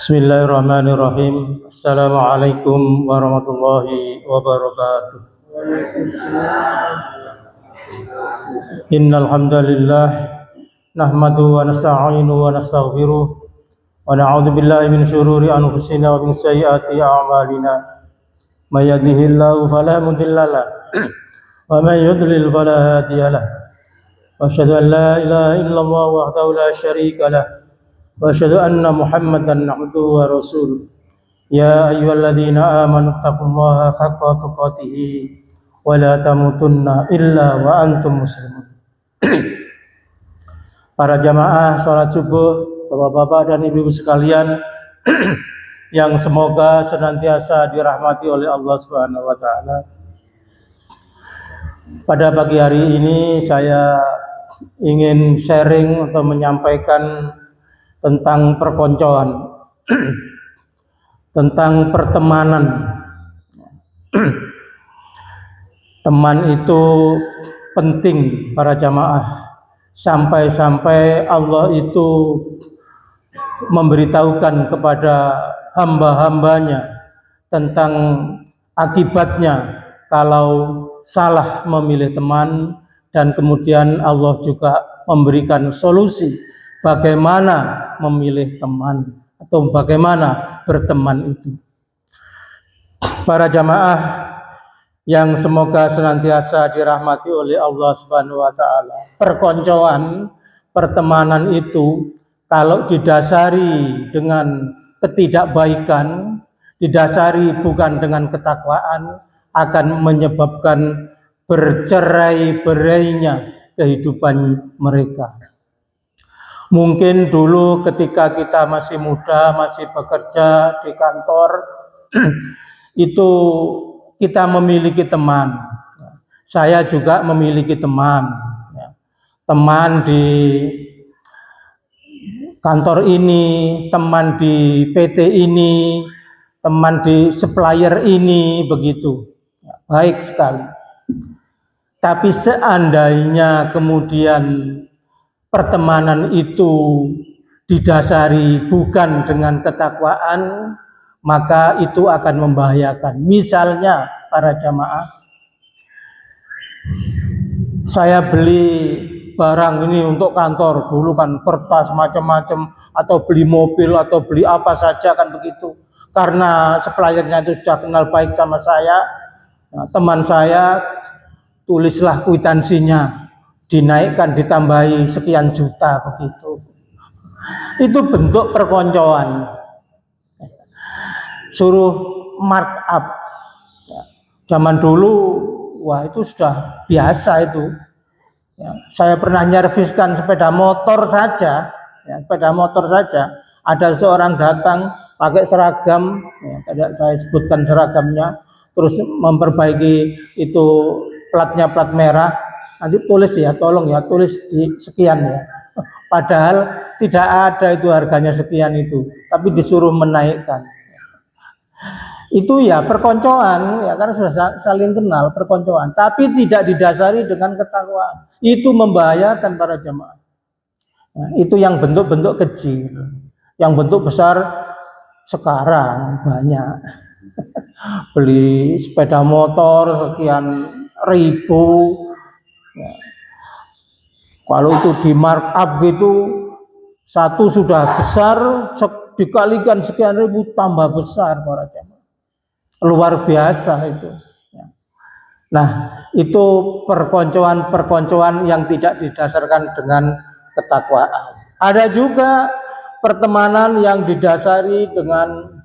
Bismillahirrahmanirrahim. Assalamualaikum warahmatullahi wabarakatuh. Innal hamdalillah nahmaduhu wa nasta'inuhu wa nastaghfiruh wa na'udzu billahi min shururi anfusina wa min sayyiati a'malina. May yahdihillahu fala mudilla lahu wa may yudlil fala hadiya lahu. Wa asyhadu an la ilaha illallah wahdahu la syarika lahu wa asyhadu anna Muhammadan abduhu wa rasuluh. Ya ayyuhalladzina amanu taqullaha haqqa tuqatih wa la tamutunna illa wa antum muslimun. Para jamaah salat subuh, Bapak-bapak dan Ibu-ibu sekalian yang semoga senantiasa dirahmati oleh Allah Subhanahu wa taala. Pada pagi hari ini saya ingin sharing atau menyampaikan tentang perkoncoan, tentang pertemanan. Teman itu penting para jamaah, sampai-sampai Allah itu memberitahukan kepada hamba-hambanya tentang akibatnya kalau salah memilih teman, dan kemudian Allah juga memberikan solusi bagaimana memilih teman atau bagaimana berteman itu. Para jamaah yang semoga senantiasa dirahmati oleh Allah Subhanahu wa taala. Perkoncoan, pertemanan itu kalau didasari dengan ketidakbaikan, didasari bukan dengan ketakwaan, akan menyebabkan bercerai-berainya kehidupan mereka. Mungkin dulu ketika kita masih muda, masih bekerja di kantor, itu kita memiliki teman. Saya juga memiliki teman. Teman di kantor ini, teman di PT ini, teman di supplier ini, begitu. Baik sekali. Tapi seandainya kemudian pertemanan itu didasari bukan dengan ketakwaan, maka itu akan membahayakan. Misalnya para jamaah, saya beli barang ini untuk kantor, dulu kan kertas macam-macam, atau beli mobil atau beli apa saja kan begitu. Karena suppliernya itu sudah kenal baik sama saya, teman saya tulislah kwitansinya, dinaikkan, ditambahi sekian juta begitu. Itu bentuk perkoncoan. Suruh markup. Zaman dulu, wah itu sudah biasa itu. Saya pernah nyerviskan sepeda motor saja, sepeda motor saja. Ada seorang datang pakai seragam, tidak saya sebutkan seragamnya, terus memperbaiki itu platnya plat merah. Nanti tulis ya, tolong ya, tulis di sekian ya. Padahal tidak ada itu harganya sekian itu, tapi disuruh menaikkan. Itu ya perkoncoan, ya karena sudah saling kenal, perkoncoan. Tapi tidak didasari dengan ketakwaan. Itu membahayakan para jemaah. Nah, itu yang bentuk-bentuk kecil. Yang bentuk besar sekarang banyak. Beli sepeda motor sekian ribu. Ya. Kalau itu di markup gitu, satu sudah besar, dikalikan sekian ribu tambah besar para jemaah. Luar biasa itu. Nah, itu perkoncoan yang tidak didasarkan dengan ketakwaan. Ada juga pertemanan yang didasari dengan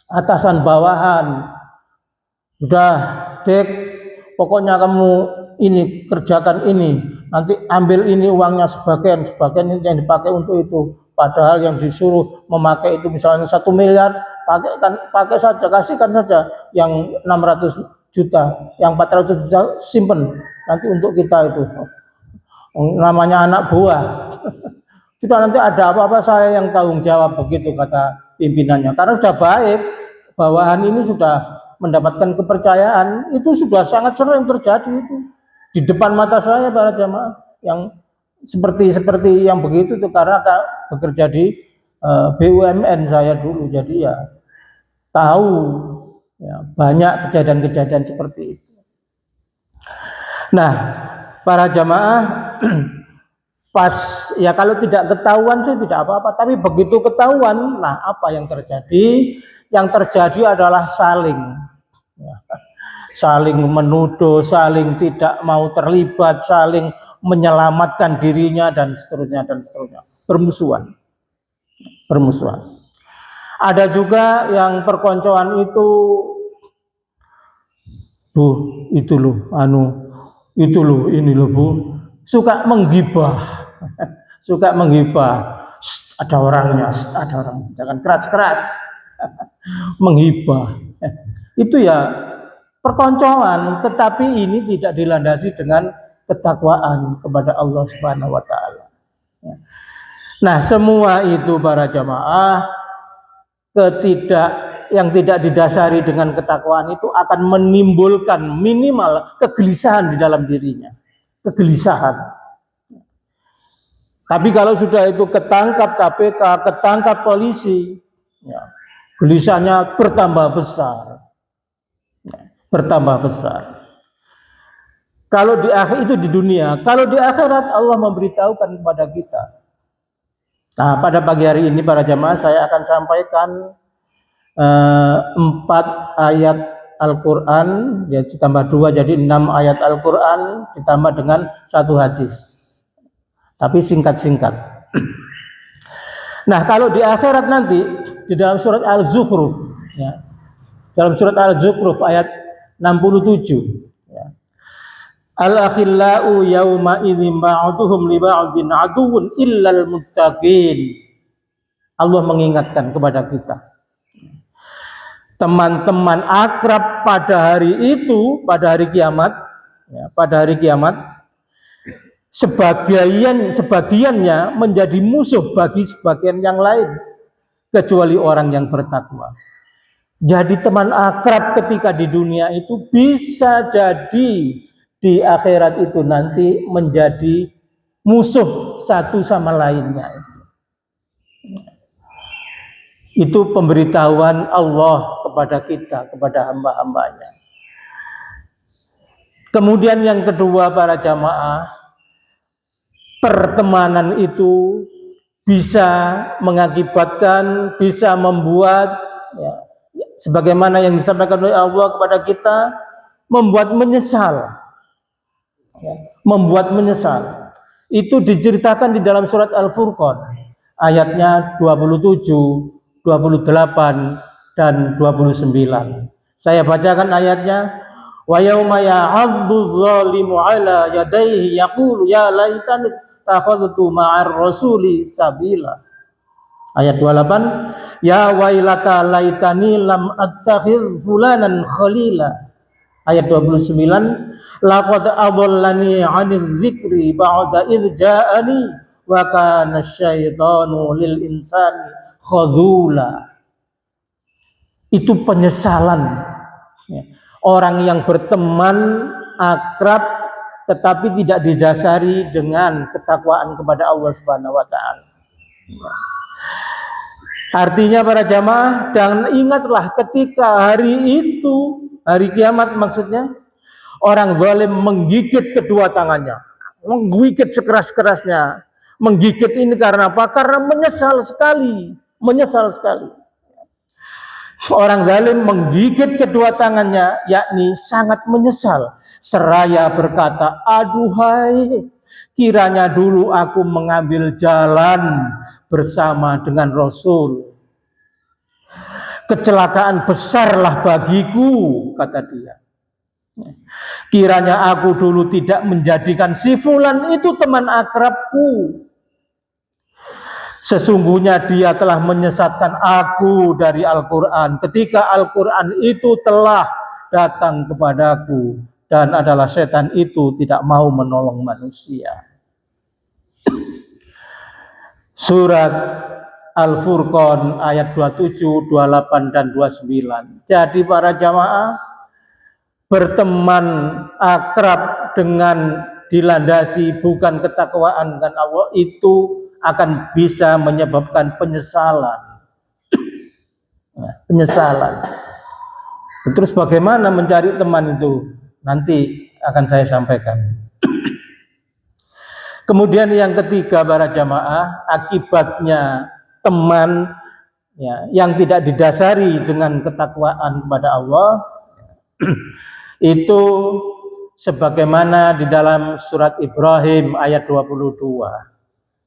atasan bawahan. Udah, Dek, pokoknya kamu ini kerjakan ini, nanti ambil ini uangnya sebagian ini yang dipakai untuk itu. Padahal yang disuruh memakai itu misalnya 1 miliar, pakai saja, kasihkan saja yang 600 juta, yang 400 juta simpen nanti untuk kita itu. Namanya anak buah. Sudah nanti ada apa-apa saya yang tanggung jawab, begitu kata pimpinannya. Karena sudah baik, bawahan ini sudah mendapatkan kepercayaan, itu sudah sangat sering terjadi itu. Di depan mata saya para jamaah yang seperti yang begitu itu, karena bekerja di BUMN saya dulu, jadi ya tahu ya, banyak kejadian-kejadian seperti itu. Nah, para jamaah, pas ya kalau tidak ketahuan sih tidak apa-apa, tapi begitu ketahuan, nah apa yang terjadi? Yang terjadi adalah saling ya, saling menuduh, saling tidak mau terlibat, saling menyelamatkan dirinya dan seterusnya, bermusuhan. Ada juga yang perkoncoan itu, Bu, itu loh, itu loh, ini loh Bu, suka menggibah, ada orangnya, jangan keras-keras, menghibah. Itu ya perkoncoan, tetapi ini tidak dilandasi dengan ketakwaan kepada Allah Subhanahu wa taala. Nah, semua itu para jamaah yang tidak didasari dengan ketakwaan itu akan menimbulkan minimal kegelisahan di dalam dirinya. Kegelisahan. Tapi kalau sudah itu ketangkap KPK, ketangkap polisi, ya, gelisahnya bertambah besar. Kalau di akhir itu di dunia, kalau di akhirat Allah memberitahukan kepada kita. Nah, pada pagi hari ini para jamaah saya akan sampaikan 4 ayat Al-Quran, ya, ditambah 2 jadi 6 ayat Al-Quran ditambah dengan 1 hadis, tapi singkat-singkat. Nah, kalau di akhirat nanti di dalam surat Al-Zukhruf, ya, dalam surat Al-Zukhruf ayat 67, ya, Al-akhillau yawma idzin ba'duhum li ba'din aduwwun illal muttaqin. Allah mengingatkan kepada kita, teman-teman akrab pada hari itu, pada hari kiamat, ya, pada hari kiamat, sebagiannya menjadi musuh bagi sebagian yang lain, kecuali orang yang bertakwa. Jadi teman akrab ketika di dunia itu bisa jadi di akhirat itu nanti menjadi musuh satu sama lainnya. Itu pemberitahuan Allah kepada kita, kepada hamba-hambanya. Kemudian yang kedua para jamaah, pertemanan itu bisa mengakibatkan, bisa membuat, ya, sebagaimana yang disampaikan oleh Allah kepada kita, membuat menyesal. Ya, membuat menyesal. Itu diceritakan di dalam surat Al-Furqan ayatnya 27, 28 dan 29. Saya bacakan ayatnya. Wa yauma ya'addu dzalimu 'ala yadayhi yaqulu ya laitani takhadtu ma'ar rasuli sabila. Ayat 28, ya wailata laitani lam attakhidh fulanan khalila. Ayat 29, laqad adallani 'anil dzikri ba'da idz ja'ani wa kana asyaitanu lil insani khadzula. Itu penyesalan, ya, orang yang berteman akrab tetapi tidak didasari dengan ketakwaan kepada Allah Subhanahu wa taala. Artinya para jamaah, dan ingatlah ketika hari itu, hari kiamat maksudnya, orang zalim menggigit kedua tangannya, menggigit sekeras-kerasnya. Menggigit ini karena apa? Karena menyesal sekali. Orang zalim menggigit kedua tangannya, yakni sangat menyesal. Seraya berkata, aduhai, kiranya dulu aku mengambil jalan bersama dengan Rasul. Kecelakaan besarlah bagiku, kata dia. Kiranya aku dulu tidak menjadikan si fulan itu teman akrabku. Sesungguhnya dia telah menyesatkan aku dari Al-Quran ketika Al-Quran itu telah datang kepadaku, dan adalah setan itu tidak mau menolong manusia. Surat Al-Furqan ayat 27, 28 dan 29. Jadi para jamaah, berteman akrab dengan dilandasi bukan ketakwaan dan Allah itu akan bisa menyebabkan penyesalan. Penyesalan. Terus bagaimana mencari teman itu? Nanti akan saya sampaikan. Kemudian yang ketiga para jamaah, akibatnya teman yang tidak didasari dengan ketakwaan kepada Allah itu sebagaimana di dalam surat Ibrahim ayat 22.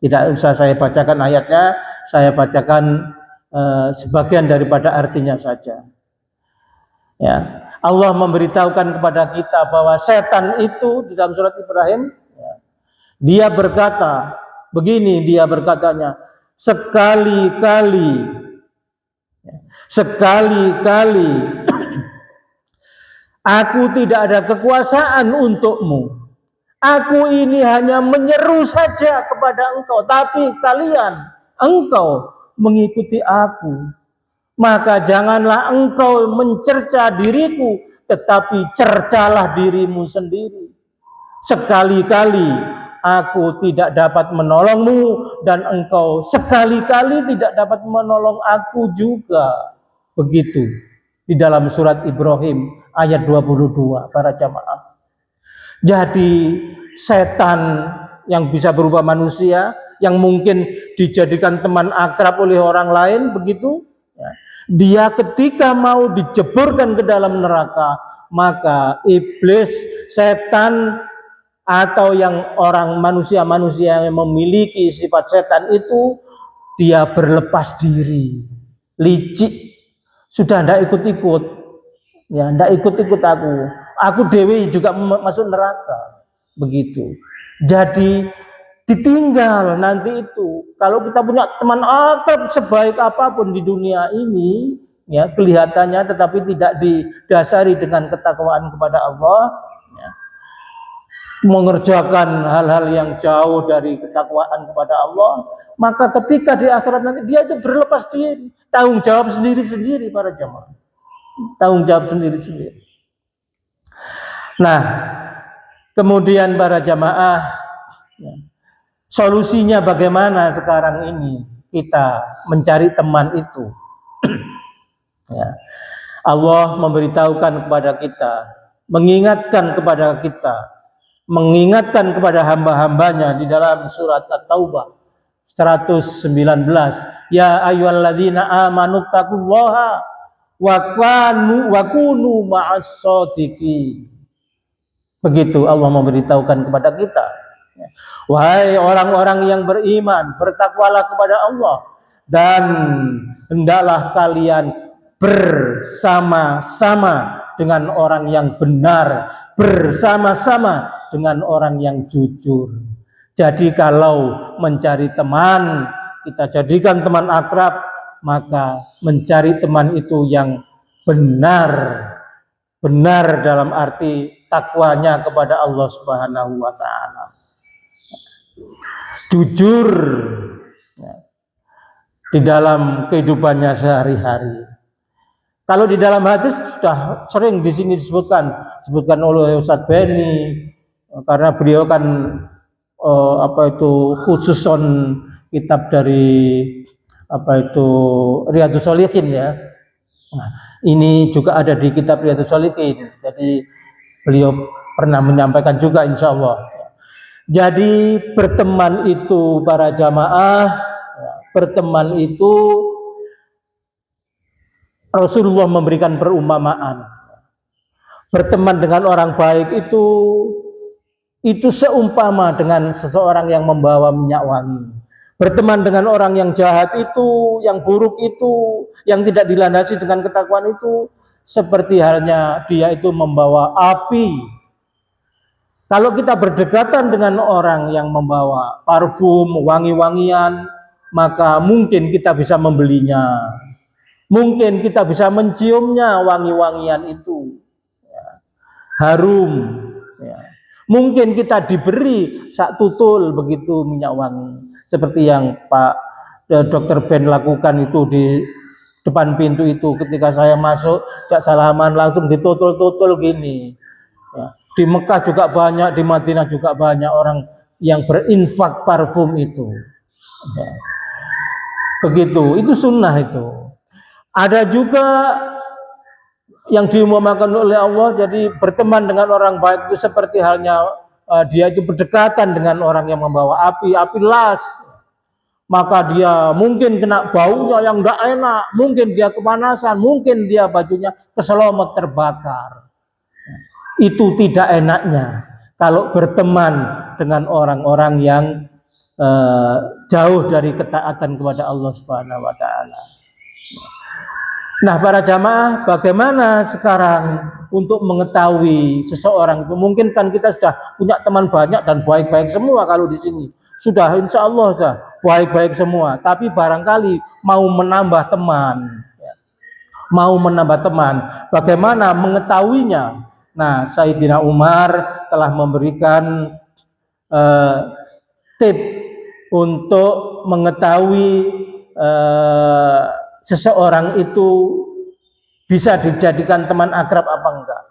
Tidak usah saya bacakan ayatnya, saya bacakan sebagian daripada artinya saja. Ya, Allah memberitahukan kepada kita bahwa setan itu di dalam surat Ibrahim, dia berkata begini, dia berkatanya, sekali-kali aku tidak ada kekuasaan untukmu. Aku ini hanya menyeru saja kepada engkau, tapi engkau mengikuti aku. Maka janganlah engkau mencerca diriku, tetapi cercalah dirimu sendiri. Sekali-kali aku tidak dapat menolongmu, dan engkau sekali-kali tidak dapat menolong aku juga. Begitu di dalam surat Ibrahim ayat 22 para jamaah. Jadi setan yang bisa berubah manusia, yang mungkin dijadikan teman akrab oleh orang lain, begitu ya, dia ketika mau dijeburkan ke dalam neraka, maka iblis, setan, atau yang orang manusia-manusia yang memiliki sifat setan itu, dia berlepas diri, licik, sudah tidak ikut-ikut, ya, tidak ikut-ikut aku dewi juga masuk neraka, begitu. Jadi ditinggal nanti itu. Kalau kita punya teman akrab sebaik apapun di dunia ini, ya kelihatannya, tetapi tidak didasari dengan ketakwaan kepada Allah, ya, mengerjakan hal-hal yang jauh dari ketakwaan kepada Allah, maka ketika di akhirat nanti dia itu berlepas diri, tanggung jawab sendiri-sendiri para jamaah, tanggung jawab sendiri-sendiri. Nah, kemudian para jamaah, ya, solusinya bagaimana sekarang ini kita mencari teman itu? Ya, Allah memberitahukan kepada kita, mengingatkan kepada hamba-hambanya di dalam surat At-Taubah 119, ya ayyuhalladzina amanu taqullaha wa kunu ma'as shodiqin. Begitu Allah memberitahukan kepada kita, wahai orang-orang yang beriman, bertakwalah kepada Allah, dan hendaklah kalian bersama-sama dengan orang yang benar, bersama-sama dengan orang yang jujur. Jadi kalau mencari teman, kita jadikan teman akrab, maka mencari teman itu yang benar dalam arti takwanya kepada Allah Subhanahu wa ta'ala, jujur di dalam kehidupannya sehari-hari. Kalau di dalam hadis sudah sering di sini disebutkan oleh Ustadz Beni, karena beliau kan khususon kitab dari Riyadhus Shalihin, ya. Nah, ini juga ada di kitab Riyadhus Shalihin. Jadi beliau pernah menyampaikan juga, insya Allah. Jadi berteman itu para jamaah, berteman itu Rasulullah memberikan perumpamaan. Berteman dengan orang baik itu seumpama dengan seseorang yang membawa minyak wangi. Berteman dengan orang yang jahat itu, yang buruk itu, yang tidak dilandasi dengan ketakwaan itu, seperti halnya dia itu membawa api. Kalau kita berdekatan dengan orang yang membawa parfum, wangi-wangian, maka mungkin kita bisa membelinya. Mungkin kita bisa menciumnya, wangi-wangian itu, ya, harum, ya. Mungkin kita diberi sak tutul begitu minyak wangi, seperti yang Pak Dr. Ben lakukan itu di depan pintu itu. Ketika saya masuk, jak salaman langsung ditutul-tutul gini, ya. Di Mekah juga banyak, di Madinah juga banyak orang yang berinfak parfum itu. Ya. Begitu, itu sunnah itu. Ada juga yang diumumkan oleh Allah, jadi berteman dengan orang baik itu seperti halnya dia itu berdekatan dengan orang yang membawa api las, maka dia mungkin kena baunya yang tidak enak, mungkin dia kepanasan, mungkin dia bajunya keselomot terbakar. Itu tidak enaknya kalau berteman dengan orang-orang yang jauh dari ketaatan kepada Allah Subhanahu wa taala. Nah, para jamaah, bagaimana sekarang untuk mengetahui seseorang itu? Mungkin kan kita sudah punya teman banyak dan baik-baik semua kalau di sini. Sudah insya Allah sudah baik-baik semua. Tapi barangkali mau menambah teman. Mau menambah teman. Bagaimana mengetahuinya? Nah, Sayyidina Umar telah memberikan tip untuk mengetahui seseorang itu bisa dijadikan teman akrab apa enggak.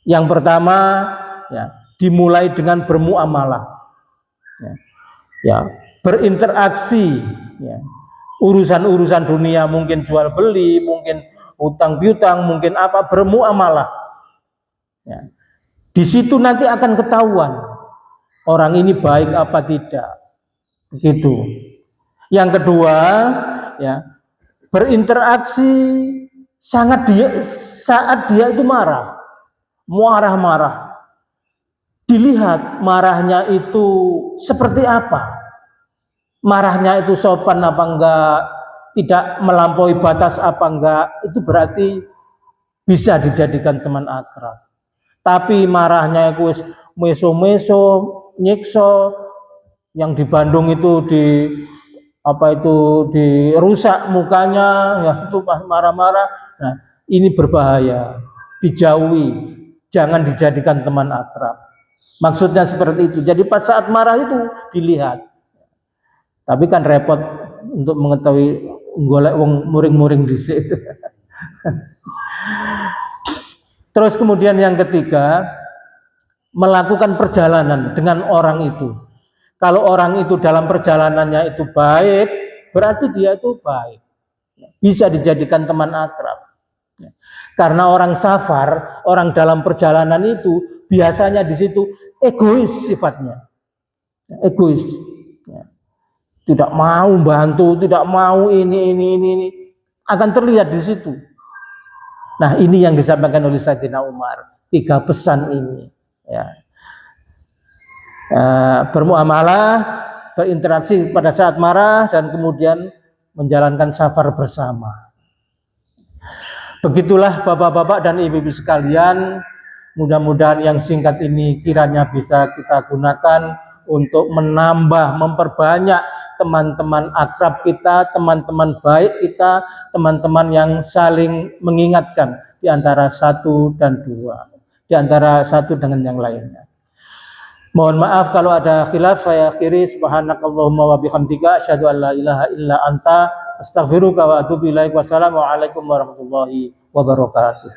Yang pertama, ya, dimulai dengan bermuamalah, ya, berinteraksi, ya, urusan-urusan dunia, mungkin jual beli, mungkin utang piutang, mungkin apa, bermuamalah. Ya. Di situ nanti akan ketahuan orang ini baik apa tidak, begitu. Yang kedua, ya, berinteraksi saat dia itu marah, dilihat marahnya itu seperti apa, marahnya itu sopan apa enggak, tidak melampaui batas apa enggak, itu berarti bisa dijadikan teman akrab. Tapi marahnya itu meso-meso, nyikso, yang di Bandung itu dirusak mukanya, ya itu pas marah-marah. Nah, ini berbahaya, dijauhi, jangan dijadikan teman akrab. Maksudnya seperti itu. Jadi pas saat marah itu dilihat. Tapi kan repot untuk mengetahui golek wong muring-muring di situ. Terus kemudian yang ketiga, melakukan perjalanan dengan orang itu. Kalau orang itu dalam perjalanannya itu baik, berarti dia itu baik. Bisa dijadikan teman akrab. Karena orang safar, orang dalam perjalanan itu biasanya di situ egois sifatnya. Egois. Tidak mau bantu, tidak mau ini. Akan terlihat di situ. Nah, ini yang disampaikan oleh Sayyidina Umar. 3 pesan ini. Ya. Bermuamalah, berinteraksi pada saat marah, dan kemudian menjalankan safar bersama. Begitulah bapak-bapak dan ibu-ibu sekalian, mudah-mudahan yang singkat ini kiranya bisa kita gunakan untuk menambah, memperbanyak teman-teman akrab kita, teman-teman baik kita, teman-teman yang saling mengingatkan di antara satu dan dua, di antara satu dengan yang lainnya. Mohon maaf kalau ada khilaf, saya akhiri. Subhanakallahumma wa bihamdika asyhadu an la ilaha illa anta astaghfiruka wa atubu ilaik. Wassalamualaikum warahmatullahi wabarakatuh.